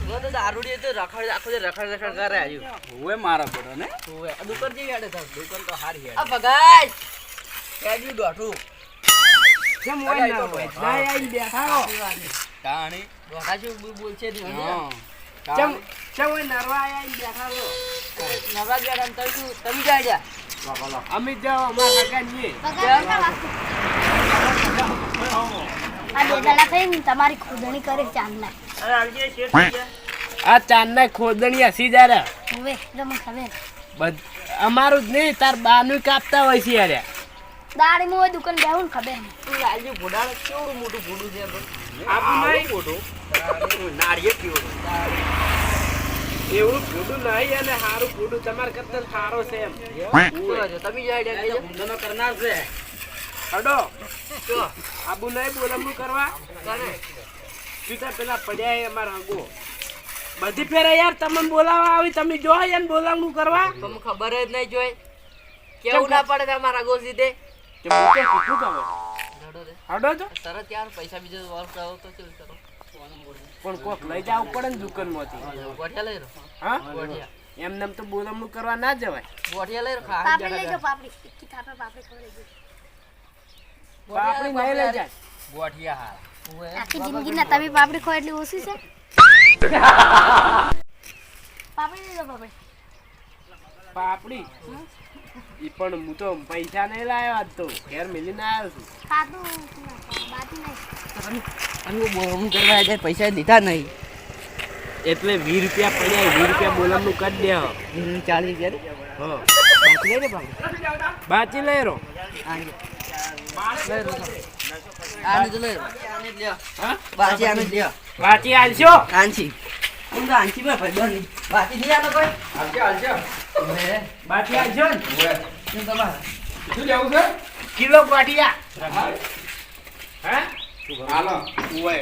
वो तो दारूडी तो रखड़ आखो जे रखड़ करे आजू ઓવે મારા પર ને ओए दुकर जी याडे था दुकर तो हारी है अब बगाई केडी डोठू કેમ હોય ના હોય ના આઈને બેઠા હો કાણી ડોઠા જો બોલ છે ની ચમ ચમ હોય નરવા આઈને બેઠા હો નવા ગયા તો તમે જાડ્યા અમે જાવ અમાર કાકા ની આ બેદાલા થઈને તમારી ખોદણી કરે ચાંદના અરે આલજે શેઠ આ ચાંદના ખોદણી હસી જારે હવે તમને ખબર અમારું જ નહીં તાર બાનું કાપતા હોય છે યાર દાડી મોય દુકાન બેહું ને ખબર તું આલજે ભોડાળ કેવડું મોટું ભોડું છે આપું નહીં મોટું નારિયેળ કેવડું એવું ફૂડું નહીં અને સારું ફૂડું તમારે કરતા સારો છે એમ તમે જાડ્યા ઊંધો કરનાર છે અડો જો આબુ નહીં બોલમનું કરવા તને સીધા પેલા પડ્યા એ અમારા હગો બધી ફેરે યાર તમને બોલાવા આવી તમે જો યાર બોલાવનું કરવા તમને ખબર જ નહીં જોઈ કેવું ના પડે તમારા ગોસી દે કે મોટે કીધું તમે લડો દે અડો તો સરત યાર પૈસા બીજો વર્ષ આવો તો ચલ કરો પણ કોક લઈ જાવ પડે ને દુકાનમાંથી ગોઠિયા લઈ રો હા ગોઠિયા એમને એમ તો બોલમનું કરવા ના જવાય ગોઠિયા લઈ રો પાપડી લઈ જાઓ પાપડી કી થાપે પાપડી ખવડાવી દે પાપડી નહીં લઈ જાય ગોઠિયા હાર આખી જિંદગીના તમે પાપડી ખો એટલી ઓછી છે પાપડી લઈ જાઓ પાપડી પાપડી ઈ પણ હું તો પૈસા નહીં લાવ્યો આજ તો ઘેર મિલીને આવ્યો છું ખાધું બાકી નહીં અને બોલમ કરવા જાય પૈસા દીધા નહીં એટલે 20 રૂપિયા પડ્યા 20 રૂપિયા બોલમનું કરી દે 40 હા બાકી લઈ રે બાબુ બાચી લઈ રો આને લઈ રો આને તો લઈ રો આને લ્યો હા બાકી આને લ્યો બાચી આલશો આંચી હું તો આંચી માં ભાઈ બની બાકી નહીં આનો કોઈ હાલજો મે બાચી આલશો ને શું તમારે શું લેવું છે કિલો બાટિયા હે હાલો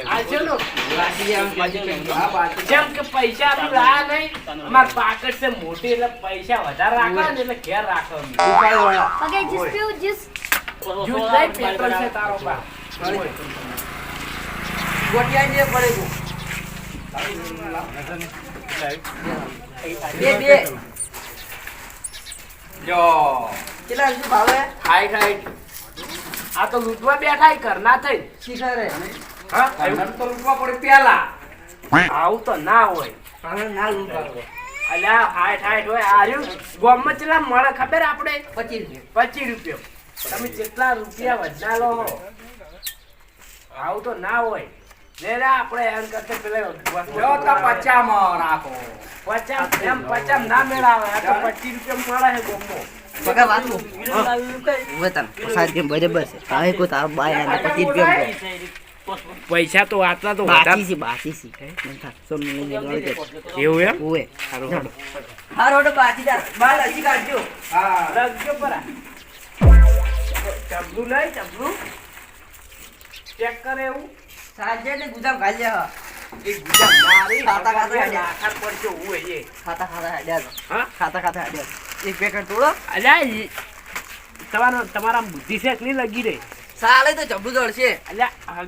આલશો નો બાકી આમ બાકી આ બાકી જેમ કે પૈસા આપી લાયા નહીં અમાર પાકેટ છે મોટી એટલે પૈસા વધારે રાખવા ને એટલે ઘેર રાખવા ઉપાય વાળા પગે જીસ પીવું જીસ જૂસ નહીં પેટ્રોલ છે તારો બા ગોઠિયા જે પડે તું બે જો કેટલા શું ભાવે હાઈટ હાઈટ આ તો લૂંટવા બેઠા ઈ ઘરના થઈ શીખરે હા મને તો રૂપા પડે પેલા આવું તો ના હોય હવે ના લૂંટાડો અલ્યા હાઈટ હાઈટ હોય આર્યું ગોમમાં ચેટલા મળે ખબર આપણે 25 રૂપિયા તમે જેટલા રૂપિયા વધના લો આવું તો ના હોય લે લે આપણે એમ કરતે પેલે જો તો 50 માં રાખો 50 ના મેળાવે આ તો 25 રૂપિયા મળે છે ગોમમાં પગા વાતું વતન પસાર કેમ બરાબર છે કાहे કો તાર બાય ના 25 રૂપિયા પૈસા તો આટલા તો બાકી છે નથા સોમ લઈને ગળી એવું એમ ઓએ સારું હારો તો બાકી દા બાલ હજી કાઢજો હા રાખજો પરા ચબલું નહીં ચબલું ચેક કરે એવું સાજે ને ગુજામ ગાલ લે એ ગુજા મારી ખાતા ખાતા ખાતા આખર પડજો હું એ ખાતા હડ્યા હા ખાતા હડ્યા એક પેકેટ તોડો અલ્યા તમારા બુદ્ધિ શેક નહીં લગી રે સાલે તો જબુ દળશે અલ્યા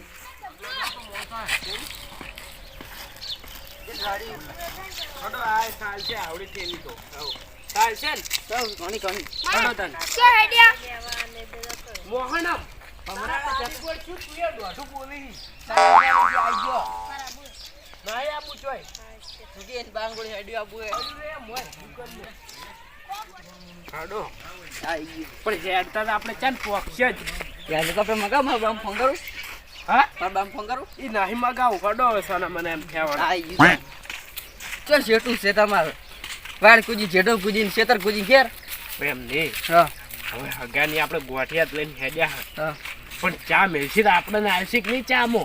કોની કોની શું હેડિયા મોહનમ બાંગોળી હેડ્યો આબુ પણ હેડતા તો આપણે ચાલ પોક્ષે જ યાર કપે મગા માર બામ ફોન કરું હા માર બામ ફોન કરું એ નહીં મગાવું કડો સોના મને એમ કહેવાનું આઈ ચલ જેટું છે તમારે વાડ કુજી જેટો કુજીને શેતર કુજી ઘેર એમ નહીં હા હવે હગાની આપણે ગોઠિયા લઈને હેડ્યા હા પણ ચા મેળસી તો આપણે આલસી કે નહીં ચામો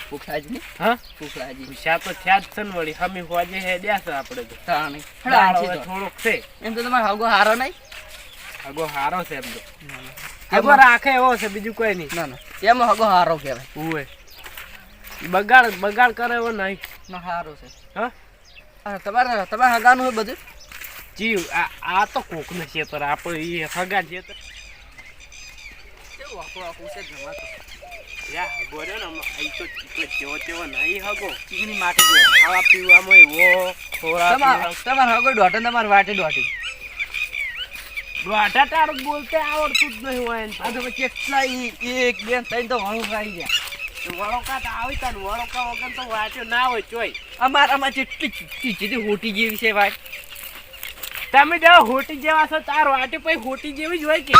ભૂખલાજી ને હા ભૂખલાજી ચા તો થયા જ છે ને વળી હમી હોજે હેડ્યા છે આપણે તો તાણી દાળ હવે થોડોક છે એમ તો તમારે હગો હારો નહીં હગો હારો છે એમ તો હગો રાખે એવો છે બીજું કોઈ નહીં ના ના એમાં હગો હારો કહેવાય ઉવે બગાડ કરે એવો નહીં ના હારો છે હા તમારે હગાનું હોય બધું જીવ આ તો કોકને ખેતર આપણે એ હગા ખેતર કેવું આખું આખું છે જમાતું યા બોલ્યો ને અહીં તો જેવો તેવો નહીં હગો ચીકણી માટી છે ખાવા પીવામાં એવો ખોરાક તમાર હગો દોઢો તમાર વાટે દોઢી દોઢા તારું બોલતે આવડતું જ નહીં હોય આ તો પછી કેટલા એક બે ત્રણ તો વળું ખાઈ ગયા વળોકા તો આવી તા વળોકા વગર તો વાંચ્યો ના હોય ચોય અમારામાં જેટલી ચીચી હોટી જેવી છે ભાઈ તમે જેવા હોટી જેવા છો તાર વાટે પછી હોટી જેવી જ હોય કે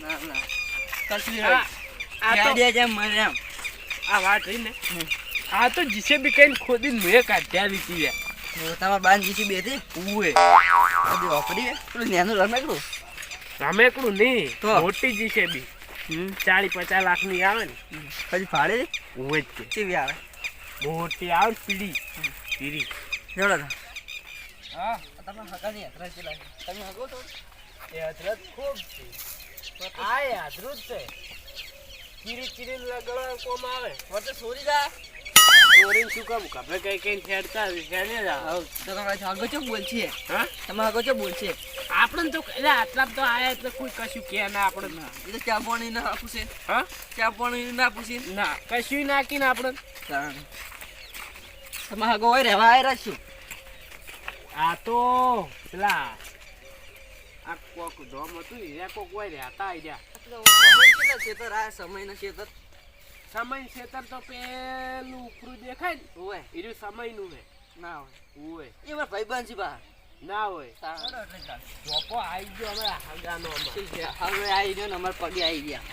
ના ના કસલી આ તો દે જેમ મને એમ આ વાત રહી ને આ તો જીસે બી કઈ ખોદીને મેં કાઢ્યા દીધી યાર તમાર બાન જીસી બે હતી ઉવે અબે વાપરી પેલું નેનું રમેકડું રમેકડું નહીં તો? મોટી જીસે બી 40-50 લાખની આવે ને પછી ફાડે ઉવે જ છે કેવી આવે મોટી આવે ને પીડી પીડી જોડો તો હા તમાર હગાની યાત્રા છે લાગે તમે હગો તો એ હજરત ખૂબ છે આ યાદરું જ છે ચીરી લગડવા કોમ આવે વચ્ચે સોરી જા ચોરી શું કામ કપડે કઈ કઈ ખેડતા ખેડે જા તો તમારે હગો ચો બોલ છે હા તમે હગો ચો બોલ છે આપણે તો એટલે આટલા તો આયા એટલે કોઈ કશું કે ના આપણે એ તો ચા પાણી ના પૂછે હા ચા પાણી ના પૂછે ના કશું નાખીને આપણે કારણ તમે હગો હોય રહેવા આવ્યા છું આ તો પેલા આ કોક ધોમ હતું એ કોક હોય રહેતા આઈ જા ખેતર આ સમય ખેતર સમય ખેતર તો પેલું ઉપરું દેખાય ને હોય એનું સમયનું હે ના હોય હોય એ મારા ભાઈબંધ છે બા ના હોય જોકો આવી ગયો અમે હાગાનો હવે આવી ગયો ને અમારા પગે આવી ગયા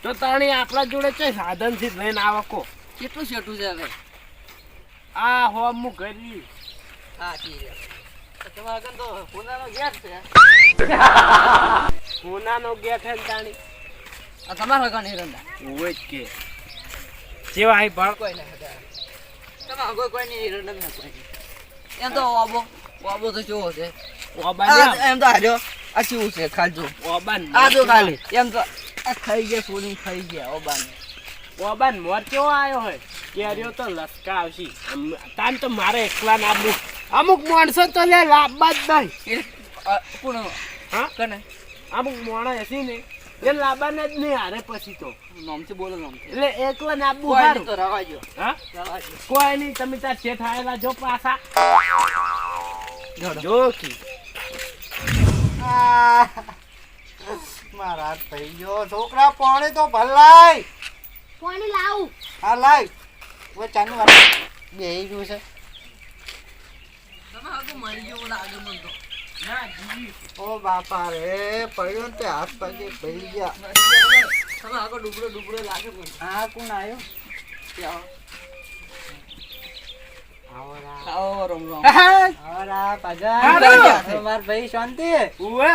તો તાણી આપણા જોડે છે સાધન થી લઈને આવકો કેટલું છેટું છે હવે આ હોમ હું કરી હા ઠીક છે તમારા આગળ તો હોનાનો ગેટ છે સોનાનો ગેટ હે ને તાણી આ તમારા આગળ નહીં રંડા હોય જ કે જેવા અહીં ભણ કોઈ ના તમે આગળ કોઈ નહીં રંડા ના કોઈ એમ તો ઓબો તો જોવો છે ઓબાન એમ તો હાર્યો આ કેવું છે ખાજો ઓબાન આ તો ખાલી એમ તો આ ખાઈ ગયા સોની ખાઈ ગયા ઓબાન ઓબાન મોર કેવો આવ્યો હોય કેર્યો તો લસકા આવશી તાન તો મારે એકલા ના અમુક માણસો તો લે લાભવા જ નહીં કોણ હા કને અમુક માણસ હસી ને એ લાવવાના જ નહીં હારે પછી તો નામથી બોલો નામથી એટલે એકલા ને આપવું કોઈ સારું તો રવાજો હા રવાજો કોઈ નહીં તમે તાર શેઠ આવેલા જો પાછા જોડો જો કી મારા થઈ ગયો છોકરા પાણી તો ભલાય પાણી લાવું હા લાય હવે ચાનું વાત બેહી ગયું છે તમે આગળ મરી ગયો લાગે મને તો ના જીવી ઓ બાપા રે પડ્યો ને તે હાથ પગે ભઈ ગયા તમે આગળ ડુબડો લાગે મને આ કોણ આવ્યો આવો રોમ રોમ આવરા પાજા હાલો. માર ભાઈ શાંતિ ઉવે